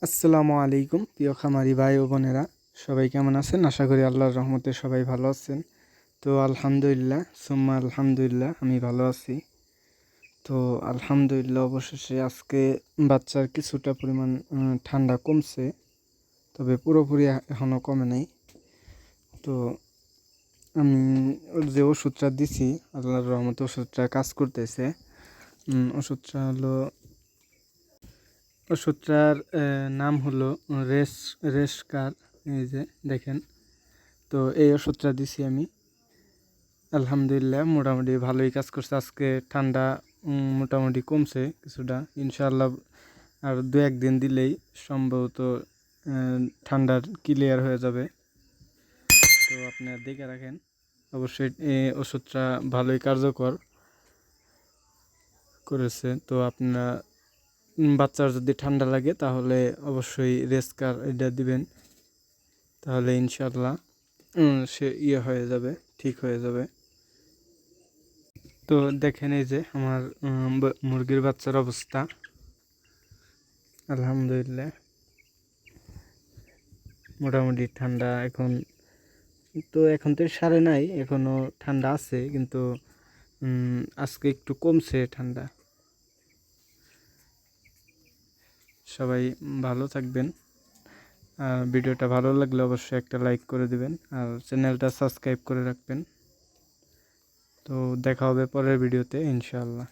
আসসালামু আলাইকুম প্রিয় খামারি ভাই ও বোনেরা, সবাই কেমন আছেন? আশা করি আল্লাহর রহমতে সবাই ভালো আছেন। তো আলহামদুলিল্লাহ সুম্মা আলহামদুলিল্লাহ আমি ভালো আছি। তো আলহামদুলিল্লাহ অবশেষে আজকে বাচ্চার কিছুটা পরিমাণ ঠান্ডা কমছে, তবে পুরোপুরি এখনও কমে নাই। তো আমি যে ওষুধটা দিছি আল্লাহর রহমতে ওষুধটা কাজ করতেছে। ওষুধটার নাম হলো রেসকার। এই যে দেখেন, তো এই ওষুধটা দিছি আমি। আলহামদুলিল্লাহ মোটামুটি ভালোই কাজ করছে। আজকে ঠান্ডা মোটামুটি কমছে কিছুটা, ইনশাআল্লাহ আর 2-1 দিন দিলেই সম্ভবত ঠান্ডার ক্লিয়ার হয়ে যাবে। তো আপনারা দেখে রাখেন, অবশ্যই এই ওষুধটা ভালোই কার্যকর করেছে। তো আপনারা বাচ্চার যদি ঠান্ডা লাগে তাহলে অবশ্যই রেসকার এটা দিবেন, তাহলে ইনশাআল্লাহ সে হয়ে যাবে, ঠিক হয়ে যাবে। তো দেখেন এই যে আমার মুরগির বাচ্চার অবস্থা। আলহামদুলিল্লাহ মোটামুটি ঠান্ডা এখন তো সারে নাই, এখনও ঠান্ডা আছে, কিন্তু আজকে একটু কমছে ঠান্ডা। সবাই ভালো থাকবেন। আর ভিডিওটা ভালো লাগলে অবশ্যই একটা লাইক করে দিবেন, আর চ্যানেলটা সাবস্ক্রাইব করে রাখবেন। তো দেখা হবে পরের ভিডিওতে ইনশাআল্লাহ।